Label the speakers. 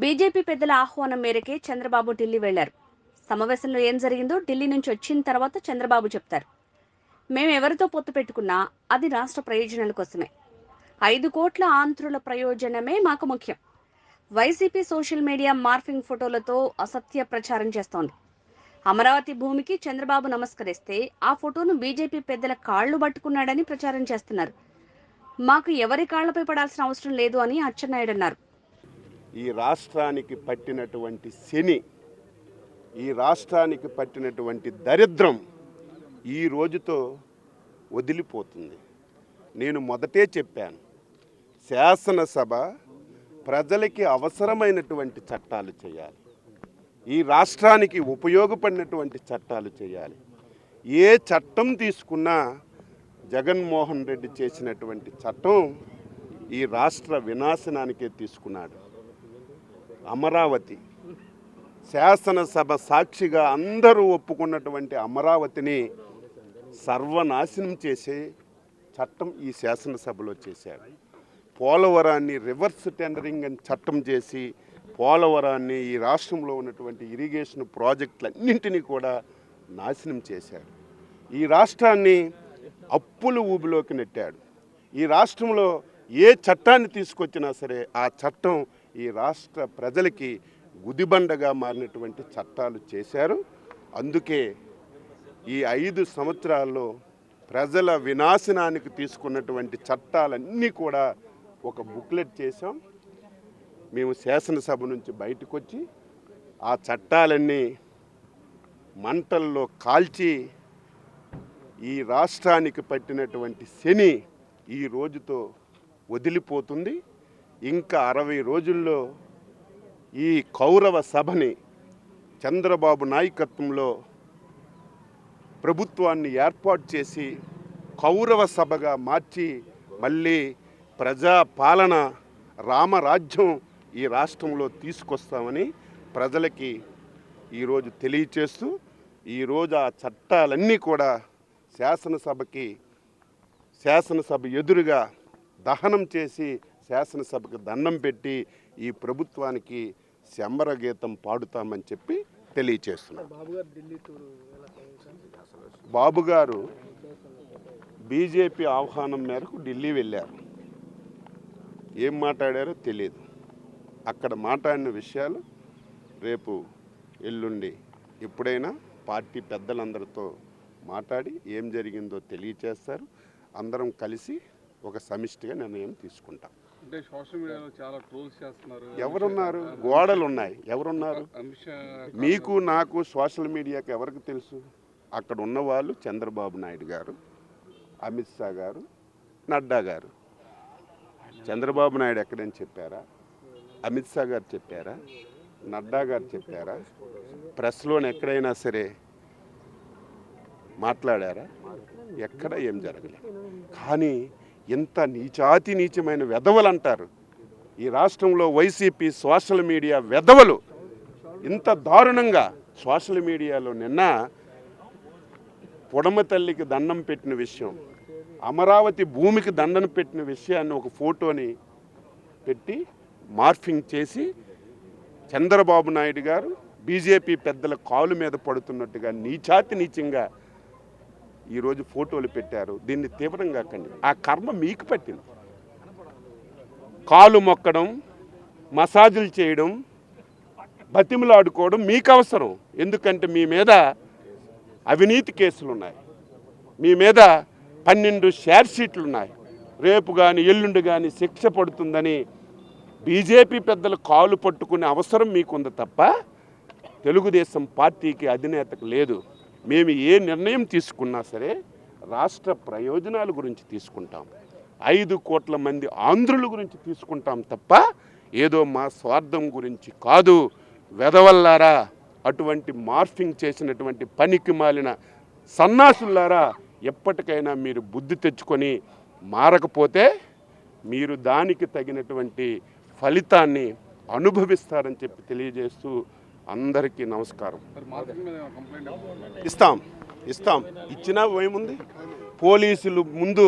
Speaker 1: BJP పెద్దల ఆహ్వానం మేరకే చంద్రబాబు ఢిల్లీ వెళ్లారు. సమావేశంలో ఏం జరిగిందో ఢిల్లీ నుంచి వచ్చిన తర్వాత చంద్రబాబు చెప్తారు. మేము ఎవరితో పొత్తు పెట్టుకున్నా అది రాష్ట్ర ప్రయోజనాల కోసమే. 5 కోట్ల ఆంధ్రుల ప్రయోజనమే మాకు ముఖ్యం. వైసీపీ సోషల్ మీడియా మార్ఫింగ్ ఫోటోలతో అసత్య ప్రచారం చేస్తోంది. అమరావతి భూమికి చంద్రబాబు నమస్కరిస్తే ఆ ఫోటోను బీజేపీ పెద్దల కాళ్లు పట్టుకున్నాడని ప్రచారం చేస్తున్నారు. మాకు ఎవరి కాళ్లపై పడాల్సిన అవసరం లేదు అని అచ్చెన్నాయుడు అన్నారు.
Speaker 2: ఈ రాష్ట్రానికి పట్టినటువంటి శని, ఈ రాష్ట్రానికి పట్టినటువంటి దరిద్రం ఈ రోజుతో వదిలిపోతుంది. నేను మొదటే చెప్పాను, శాసనసభ ప్రజలకి అవసరమైనటువంటి చట్టాలు చేయాలి, ఈ రాష్ట్రానికి ఉపయోగపడినటువంటి చట్టాలు చేయాలి. ఏ చట్టం తీసుకున్నా జగన్మోహన్ రెడ్డి చేసినటువంటి చట్టం ఈ రాష్ట్ర వినాశనానికే తీసుకున్నాడు. అమరావతి శాసనసభ సాక్షిగా అందరూ ఒప్పుకున్నటువంటి అమరావతిని సర్వనాశనం చేసే చట్టం ఈ శాసనసభలో చేశారు. పోలవరాన్ని రివర్స్ టెండరింగ్ అని చట్టం చేసి పోలవరాన్ని, ఈ రాష్ట్రంలో ఉన్నటువంటి ఇరిగేషన్ ప్రాజెక్టులన్నింటినీ కూడా నాశనం చేశాడు. ఈ రాష్ట్రాన్ని అప్పుల ఊబిలోకి నెట్టాడు. ఈ రాష్ట్రంలో ఏ చట్టాన్ని తీసుకొచ్చినా సరే ఆ చట్టం ఈ రాష్ట్ర ప్రజలకి గుదిబండగా మారినటువంటి చట్టాలు చేశారు. అందుకే ఈ 5 సంవత్సరాల్లో ప్రజల వినాశనానికి తీసుకున్నటువంటి చట్టాలన్నీ కూడా ఒక బుక్లెట్ చేశాం. మేము శాసనసభ నుంచి బయటకు వచ్చి ఆ చట్టాలన్నీ మంటల్లో కాల్చి ఈ రాష్ట్రానికి పట్టినటువంటి శని ఈ రోజుతో వదిలిపోతుంది. ఇంకా 60 రోజుల్లో ఈ కౌరవ సభని చంద్రబాబు నాయకత్వంలో ప్రభుత్వాన్ని ఏర్పాటు చేసి కౌరవ సభగా మార్చి మళ్ళీ ప్రజాపాలన, రామరాజ్యం ఈ రాష్ట్రంలో తీసుకొస్తామని ప్రజలకి ఈరోజు తెలియచేస్తూ, ఈరోజు ఆ చట్టాలన్నీ కూడా శాసనసభ ఎదురుగా దహనం చేసి శాసనసభకు దండం పెట్టి ఈ ప్రభుత్వానికి శంబర గీతం పాడుతామని చెప్పి తెలియచేస్తున్నాం. బాబు గారు బీజేపీ ఆహ్వానం మేరకు ఢిల్లీ వెళ్ళారు. ఏం మాట్లాడారో తెలియదు. అక్కడ మాట్లాడిన విషయాలు రేపు ఎల్లుండి ఎప్పుడైనా పార్టీ పెద్దలందరితో మాట్లాడి ఏం జరిగిందో తెలియచేస్తారు. అందరం కలిసి ఒక సమిష్టిగా నిర్ణయం తీసుకుంటాం.
Speaker 3: అంటే సోషల్ మీడియాలో చాలా ట్రోల్స్ చేస్తున్నారు.
Speaker 2: ఎవరున్నారు? గోడలు ఉన్నాయి. ఎవరున్నారు? మీకు నాకు సోషల్ మీడియాకి ఎవరికి తెలుసు? అక్కడ ఉన్నవాళ్ళు చంద్రబాబు నాయుడు గారు, అమిత్ షా గారు, నడ్డా గారు. చంద్రబాబు నాయుడు ఎక్కడని చెప్పారా? అమిత్ షా గారు చెప్పారా? నడ్డా గారు చెప్పారా? ప్రెస్లోని ఎక్కడైనా సరే మాట్లాడారా? ఎక్కడ ఏం జరగలేదు. కానీ ఇంత నీచమైన వెధవలు అంటారు ఈ రాష్ట్రంలో వైసీపీ సోషల్ మీడియా వెధవలు ఇంత దారుణంగా సోషల్ మీడియాలో నిన్న పొడమ తల్లికి దండం పెట్టిన విషయం, అమరావతి భూమికి దండం పెట్టిన విషయాన్ని ఒక ఫోటోని పెట్టి మార్ఫింగ్ చేసి చంద్రబాబు నాయుడు గారు బీజేపీ పెద్దల కాలు మీద పడుతున్నట్టుగా నీచంగా ఈరోజు ఫోటోలు పెట్టారు. దీన్ని తీవ్రంగా ఆ కర్మ మీకు పట్టింది. కాలు మొక్కడం, మసాజులు చేయడం, బతిమలాడుకోవడం మీకు అవసరం. ఎందుకంటే మీ మీద అవినీతి కేసులు ఉన్నాయి, మీ మీద 12 షేర్ షీట్లు ఉన్నాయి. రేపు కానీ ఎల్లుండి కానీ శిక్ష పడుతుందని బీజేపీ పెద్దలు కాలు పట్టుకునే అవసరం మీకుంది తప్ప తెలుగుదేశం పార్టీకి అధినేతకు లేదు. మేము ఏ నిర్ణయం తీసుకున్నా సరే రాష్ట్ర ప్రయోజనాల గురించి తీసుకుంటాం, 5 కోట్ల మంది ఆంధ్రుల గురించి తీసుకుంటాం తప్ప ఏదో మా స్వార్థం గురించి కాదు. వెధవల్లారా, అటువంటి మార్ఫింగ్ చేసినటువంటి పనికి మాలిన సన్నాసులారా, ఎప్పటికైనా మీరు బుద్ధి తెచ్చుకొని మారకపోతే మీరు దానికి తగినటువంటి ఫలితాన్ని అనుభవిస్తారని చెప్పి తెలియజేస్తూ అందరికీ నమస్కారం. ఇస్తాం ఇచ్చినా ఏముంది? పోలీసులు ముందు